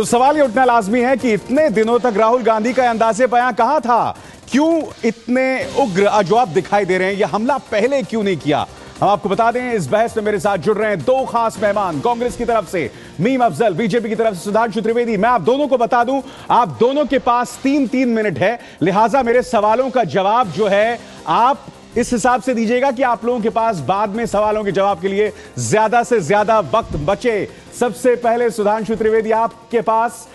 तो सवाल ये उठना लाजमी है कि इतने दिनों तक राहुल गांधी का अंदाजे बयां कहां था? क्यों इतने उग्र अजवाब दिखाई दे रहे हैं? यह हमला पहले क्यों नहीं किया? हम आपको बता दें, इस बहस में मेरे साथ जुड़ रहे हैं दो खास मेहमान। कांग्रेस की तरफ से मीम अफजल, बीजेपी की तरफ से सुधांशु त्रिवेदी। मैं आप दोनों को बता दूं, आप दोनों के पास 3-3 मिनट है, लिहाजा मेरे सवालों का जवाब जो है आप इस हिसाब से दीजिएगा कि आप लोगों के पास बाद में सवालों के जवाब के लिए ज्यादा से ज्यादा वक्त बचे। सबसे पहले सुधांशु त्रिवेदी, आपके पास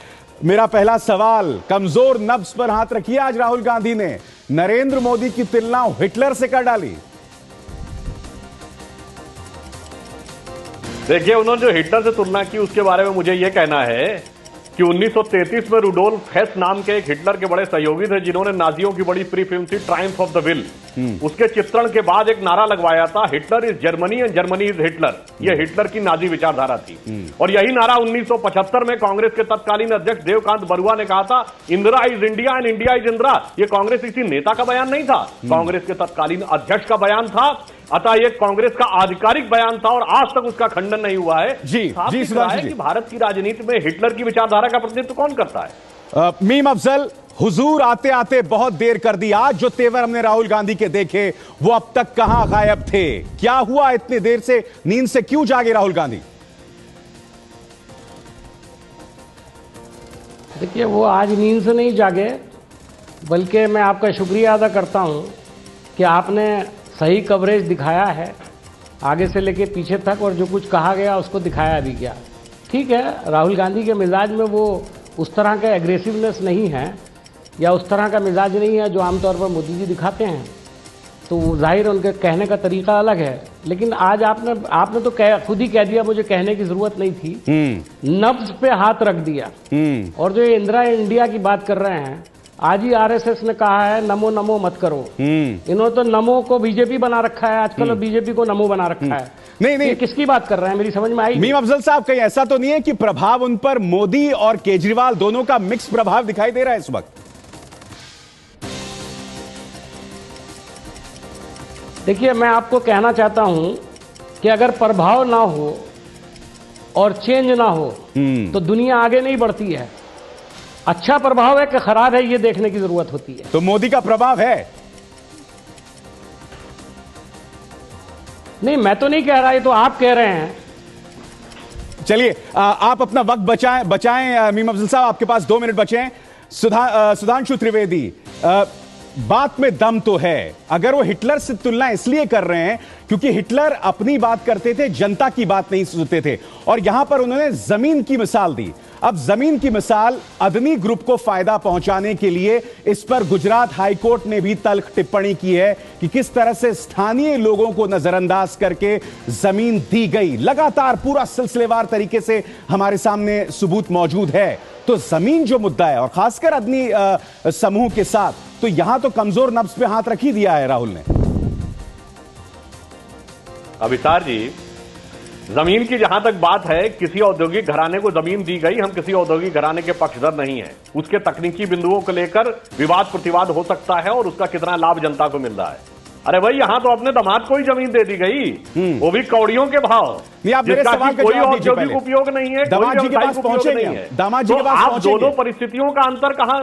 मेरा पहला सवाल। कमजोर नब्ज पर हाथ रखिए। आज राहुल गांधी ने नरेंद्र मोदी की तुलना हिटलर से कर डाली। देखिए, उन्होंने जो हिटलर से तुलना की उसके बारे में मुझे यह कहना है कि 1933 में रुडोल्फ हेस नाम के एक हिटलर के बड़े सहयोगी थे जिन्होंने नाजियों की बड़ी प्री फिल्म थी ट्रायम्फ ऑफ द विल, उसके चित्रण के बाद एक नारा लगवाया था, Hitler is Germany and Germany is Hitler. यह हिटलर की नाजी विचारधारा थी। और यही नारा 1975 में कांग्रेस के तत्कालीन अध्यक्ष देवकांत बरुआ ने कहा था, Indira is India and India is Indira. यह कांग्रेस किसी नेता का बयान नहीं था, कांग्रेस के तत्कालीन अध्यक्ष का बयान था। अतः यह कांग्रेस का आधिकारिक बयान था और आज तक उसका खंडन नहीं हुआ है। जी है कि भारत की राजनीति में हिटलर की विचारधारा का प्रतिनिधित्व कौन करता है? मीम अफजल, हुजूर आते आते बहुत देर कर दी। आज जो तेवर हमने राहुल गांधी के देखे वो अब तक कहां गायब थे? क्या हुआ इतनी देर से? नींद से क्यों जागे राहुल गांधी? देखिए, वो आज नींद से नहीं जागे, बल्कि मैं आपका शुक्रिया अदा करता हूं कि आपने सही कवरेज दिखाया है आगे से लेके पीछे तक, और जो कुछ कहा गया उसको दिखाया भी गया। ठीक है, राहुल गांधी के मिजाज में वो उस तरह का एग्रेसिवनेस नहीं है या उस तरह का मिजाज नहीं है जो आमतौर पर मोदी जी दिखाते हैं, तो जाहिर उनके कहने का तरीका अलग है। लेकिन आज आपने तो खुद ही कह दिया, मुझे कहने की जरूरत नहीं थी, नब्ज पे हाथ रख दिया। और जो ये इंदिरा इंडिया की बात कर रहे हैं, आज ही आरएसएस ने कहा है नमो नमो मत करो। इन्होंने तो नमो को बीजेपी बना रखा है आजकल, और बीजेपी को नमो बना रखा है। नहीं, किसकी बात कर रहे हैं मेरी समझ में आई? मीम अफजल साहब, कहीं ऐसा तो नहीं है कि प्रभाव उन पर मोदी और केजरीवाल दोनों का मिक्स प्रभाव दिखाई दे रहा है इस वक्त? देखिए, मैं आपको कहना चाहता हूं कि अगर प्रभाव ना हो और चेंज ना हो तो दुनिया आगे नहीं बढ़ती है। अच्छा प्रभाव है कि खराब है, ये देखने की जरूरत होती है। तो मोदी का प्रभाव है? नहीं, मैं तो नहीं कह रहा, ये तो आप कह रहे हैं। चलिए, आप अपना वक्त बचाएं। मीम अफजल साहब, आपके पास 2 मिनट बचे हैं। सुधांशु त्रिवेदी, बात में दम तो है। अगर वो हिटलर से तुलना इसलिए कर रहे हैं क्योंकि हिटलर अपनी बात करते थे, जनता की बात नहीं सुनते थे, और यहां पर उन्होंने जमीन की मिसाल दी। अब जमीन की मिसाल अदनी ग्रुप को फायदा पहुंचाने के लिए इस पर गुजरात हाईकोर्ट ने भी तल्ख टिप्पणी की है कि किस तरह से स्थानीय लोगों को नजरअंदाज करके जमीन दी गई। लगातार पूरा सिलसिलेवार तरीके से हमारे सामने सबूत मौजूद है। तो जमीन जो मुद्दा है, और खासकर अदनी समूह के साथ, तो यहां तो कमजोर नब्ज पे हाथ रख ही दिया है राहुल ने। अभितार जी, जमीन की जहां तक बात है, किसी औद्योगिक घराने को जमीन दी गई, हम किसी औद्योगिक घराने के पक्षधर नहीं है। उसके तकनीकी बिंदुओं को लेकर विवाद प्रतिवाद हो सकता है और उसका कितना लाभ जनता को मिल रहा है। अरे भाई, यहां तो अपने दामाद को ही जमीन दे दी गई, वो भी कौड़ियों के भाव, जिसका कोई औद्योगिक उपयोग नहीं है, कोई व्यावसायिक उपयोग नहीं है। तो आप दोनों परिस्थितियों का अंतर कहां?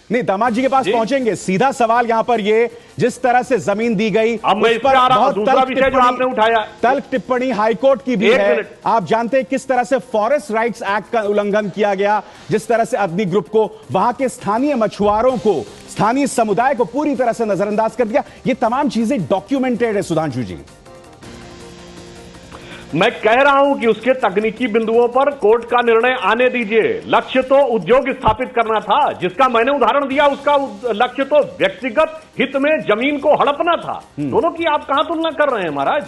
नहीं, दामाद जी के पास पहुंचेंगे। सीधा सवाल यहां पर ये, जिस तरह से जमीन दी गई, अब मैं इस पर आ रहा हूं, दूसरा विषय जो आपने उठाया, तल्ख टिप्पणी हाईकोर्ट की भी है। आप जानते हैं किस तरह से फॉरेस्ट राइट्स एक्ट का उल्लंघन किया गया, जिस तरह से अदनी ग्रुप को, वहां के स्थानीय मछुआरों को, स्थानीय समुदाय को पूरी तरह से नजरअंदाज कर दिया। ये तमाम चीजें डॉक्यूमेंटेड है सुधांशु जी। मैं कह रहा हूं कि उसके तकनीकी बिंदुओं पर कोर्ट का निर्णय आने दीजिए। लक्ष्य तो उद्योग स्थापित करना था, जिसका मैंने उदाहरण दिया, उसका लक्ष्य तो व्यक्तिगत हित में जमीन को हड़पना था। दोनों की आप कहां तुलना कर रहे हैं महाराज?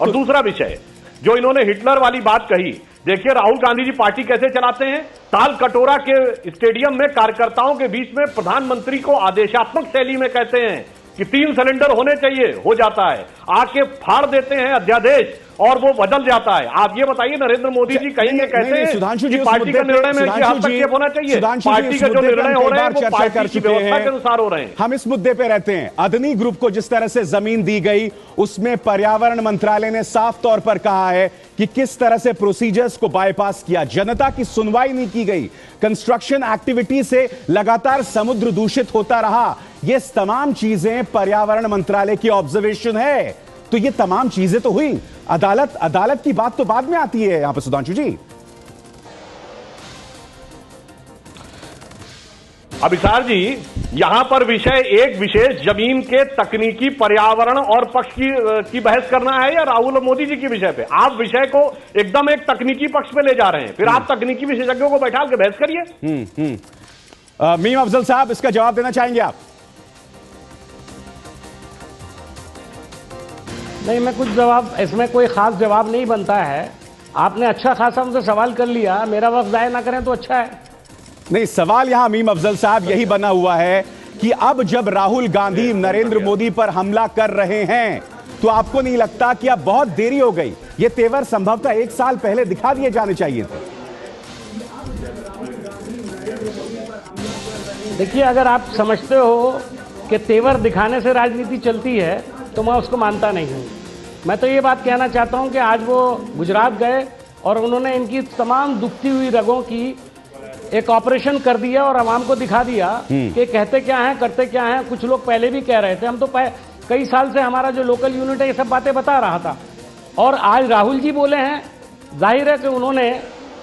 और दूसरा विषय जो इन्होंने हिटलर वाली बात कही, देखिए राहुल गांधी जी पार्टी कैसे चलाते हैं। ताल कटोरा के स्टेडियम में कार्यकर्ताओं के बीच में प्रधानमंत्री को आदेशात्मक शैली में कहते हैं कि 3 सिलेंडर होने चाहिए, हो जाता है। आके फाड़ देते हैं अध्यादेश और वो बदल जाता है। आप ये बताइए, नरेंद्र मोदी जी कहेंगे कहते हैं कि पार्टी का निर्णय में हस्तक्षेप होना चाहिए। पार्टी का जो निर्णय हो रहे हैं वो पार्टी की व्यवस्था के अनुसार हो रहे हैं। हम इस मुद्दे पे रहते हैं। अदनी ग्रुप को जिस तरह से जमीन दी गई, उसमें पर्यावरण मंत्रालय ने साफ तौर पर कहा है कि किस तरह से प्रोसीजर्स को बाईपास किया, जनता की सुनवाई नहीं की गई, कंस्ट्रक्शन एक्टिविटी से लगातार समुद्र दूषित होता रहा। ये तमाम चीजें पर्यावरण मंत्रालय की ऑब्जर्वेशन है। तो ये तमाम चीजें तो हुई, अदालत की बात तो बाद में आती है यहां पर सुधांशु जी। अभिसार जी, यहां पर विषय एक विशेष जमीन के तकनीकी, पर्यावरण और पक्ष की बहस करना है या राहुल और मोदी जी के विषय पे? आप विषय को एकदम एक तकनीकी पक्ष पे ले जा रहे हैं, फिर आप तकनीकी विशेषज्ञों को बैठा के बहस करिए। मीम अफजल साहब, इसका जवाब देना चाहेंगे आप? नहीं, मैं कुछ जवाब, इसमें कोई खास जवाब नहीं बनता है। आपने अच्छा खासा हमसे सवाल कर लिया, मेरा वक्त जाया ना करें तो अच्छा है। नहीं, सवाल यहां मीम अफजल साहब यही बना हुआ है कि अब जब राहुल गांधी नरेंद्र मोदी पर हमला कर रहे हैं, तो आपको नहीं लगता कि अब बहुत देरी हो गई? ये तेवर संभवतः 1 साल पहले दिखा दिए जाने चाहिए थे। देखिए, अगर आप समझते हो कि तेवर दिखाने से राजनीति चलती है तो मैं उसको मानता नहीं हूं। मैं तो ये बात कहना चाहता हूं कि आज वो गुजरात गए और उन्होंने इनकी तमाम दुखती हुई रगों की एक ऑपरेशन कर दिया और आवाम को दिखा दिया कि कहते क्या हैं, करते क्या हैं। कुछ लोग पहले भी कह रहे थे, हम तो कई साल से हमारा जो लोकल यूनिट है ये सब बातें बता रहा था। और आज राहुल जी बोले हैं, जाहिर है कि उन्होंने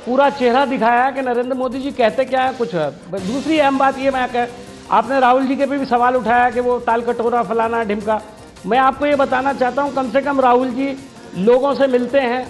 पूरा चेहरा दिखाया कि नरेंद्र मोदी जी कहते क्या है, कुछ है। दूसरी अहम बात ये, आपने राहुल जी के भी सवाल उठाया कि वो ताल कटोरा फलाना ढिमका। मैं आपको ये बताना चाहता हूं, कम से कम राहुल जी लोगों से मिलते हैं,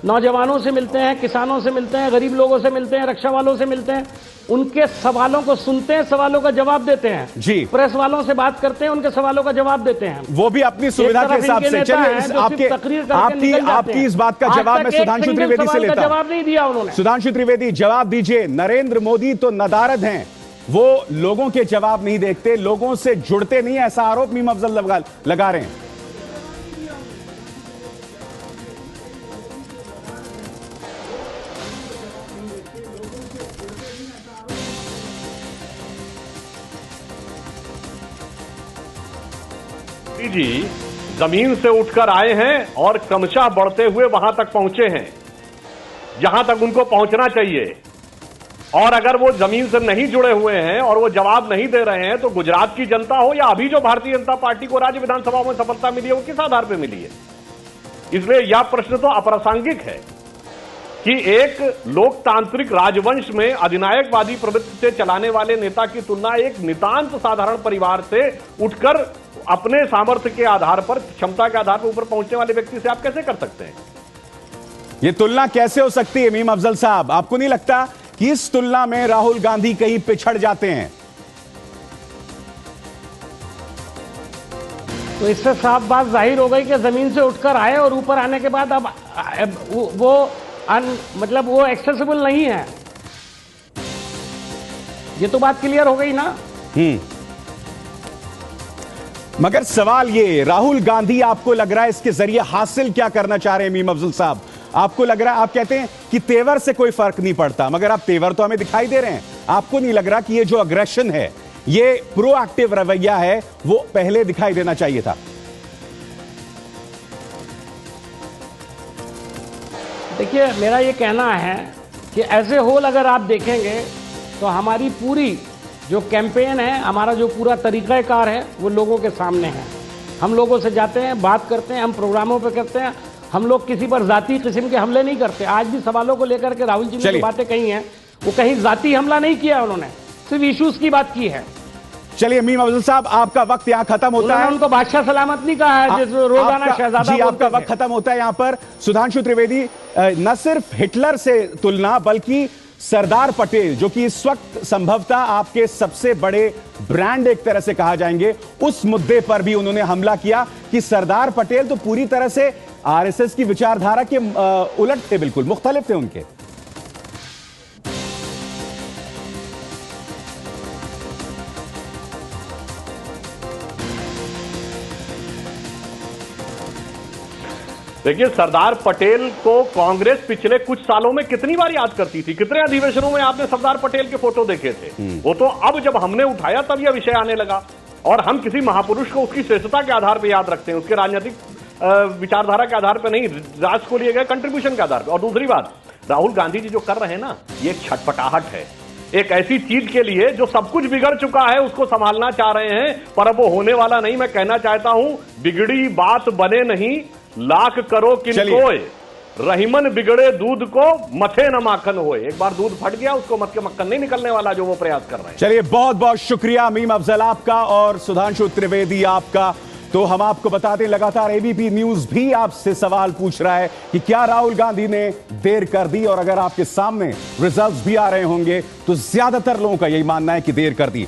नौजवानों से मिलते हैं, किसानों से मिलते हैं, गरीब लोगों से मिलते हैं, रक्षा वालों से मिलते हैं, उनके सवालों को सुनते हैं, सवालों का जवाब देते हैं जी। प्रेस वालों से बात करते हैं, उनके सवालों का जवाब देते हैं, वो भी अपनी सुविधा के हिसाब से। चलिए, आपकी इस बात का जवाब मैं सुधांशु त्रिवेदी से लेता हूं। जवाब नहीं दिया उन्होंने। सुधांशु त्रिवेदी, जवाब दीजिए। नरेंद्र मोदी तो नदारद हैं, वो लोगों के जवाब नहीं देखते, लोगों से जुड़ते नहीं, ऐसा आरोप मीम अफजल लगा रहे हैं। जी जमीन से उठकर आए हैं और क्रमशः बढ़ते हुए वहां तक पहुंचे हैं जहां तक उनको पहुंचना चाहिए। और अगर वो जमीन से नहीं जुड़े हुए हैं और वो जवाब नहीं दे रहे हैं, तो गुजरात की जनता हो या अभी जो भारतीय जनता पार्टी को राज्य विधानसभा में सफलता मिली है, वो किस आधार पर मिली है? इसलिए यह प्रश्न तो अप्रासंगिक है कि एक लोकतांत्रिक राजवंश में अधिनायकवादी प्रवृत्ति से चलाने वाले नेता की तुलना एक नितांत साधारण परिवार से उठकर अपने सामर्थ्य के आधार पर, क्षमता के आधार पर ऊपर पहुंचने वाले व्यक्ति से आप कैसे कर सकते हैं? यह तुलना कैसे हो सकती है मीम अफजल साहब? आपको नहीं लगता कि इस तुलना में राहुल गांधी कहीं पिछड़ जाते हैं? तो इससे साफ बात जाहिर हो गई कि जमीन से उठकर आए और ऊपर आने के बाद अब वो मतलब वो एक्सेसिबल नहीं है। ये तो बात क्लियर हो गई ना। मगर सवाल ये, राहुल गांधी आपको लग रहा है इसके जरिए हासिल क्या करना चाह रहे हैं मीम अफजल साहब? आपको लग रहा है, आप कहते हैं कि तेवर से कोई फर्क नहीं पड़ता, मगर आप तेवर तो हमें दिखाई दे रहे हैं। आपको नहीं लग रहा कि ये जो अग्रेशन है, ये प्रोएक्टिव रवैया है, वो पहले दिखाई देना चाहिए था? देखिए, मेरा ये कहना है कि एज ए होल अगर आप देखेंगे तो हमारी पूरी जो कैंपेन है, हमारा जो पूरा तरीक़ाकार है, वो लोगों के सामने है। हम लोगों से जाते हैं, बात करते हैं, हम प्रोग्रामों पे करते हैं। हम लोग किसी पर जाती किस्म के हमले नहीं करते। आज भी सवालों को लेकर के राहुल जी ने जो बातें कही हैं, वो कहीं जाती हमला नहीं किया, उन्होंने सिर्फ इश्यूज की बात की है। चलिए मीम अफजल साहब, आपका वक्त यहां खत्म होता है। उनको बादशाह सलामत नहीं कहा है, जिस रोजाना शहजादा। जी, आपका वक्त खत्म होता है यहां पर। सुधांशु त्रिवेदी, न सिर्फ हिटलर से तुलना, बल्कि सरदार पटेल, जो कि इस वक्त संभवतः आपके सबसे बड़े ब्रांड एक तरह से कहा जाएंगे, उस मुद्दे पर भी उन्होंने हमला किया कि सरदार पटेल तो पूरी तरह से आरएसएस की विचारधारा के उलट थे, बिल्कुल मुख्तलिफ थे उनके। देखिए, सरदार पटेल को कांग्रेस पिछले कुछ सालों में कितनी बार याद करती थी। कितने अधिवेशनों में आपने सरदार पटेल के फोटो देखे थे। वो तो अब जब हमने उठाया तब यह विषय आने लगा। और हम किसी महापुरुष को उसकी श्रेष्ठता के आधार पर याद रखते हैं, उसके राजनीतिक विचारधारा के आधार पर नहीं, राष्ट्र को लिए गए कंट्रीब्यूशन के आधार पर। और दूसरी बात, राहुल गांधी जी जो कर रहे हैं ना, ये एक छटपटाहट है एक ऐसी चीज के लिए जो सब कुछ बिगड़ चुका है, उसको संभालना चाह रहे हैं, पर अब वो होने वाला नहीं। मैं कहना चाहता हूं, बिगड़ी बात बने नहीं, लाख करो किनकोय, रहीमन बिगड़े दूध को मथे न माखन होए। एक बार दूध फट गया, उसको मत के मक्खन नहीं निकलने वाला, जो वो प्रयास कर रहे हैं। चलिए, बहुत बहुत शुक्रिया मीम अफजल आपका और सुधांशु त्रिवेदी आपका। तो हम आपको बता दें, लगातार एबीपी न्यूज भी आपसे सवाल पूछ रहा है कि क्या राहुल गांधी ने देर कर दी, और अगर आपके सामने रिजल्ट्स भी आ रहे होंगे तो ज्यादातर लोगों का यही मानना है कि देर कर दी।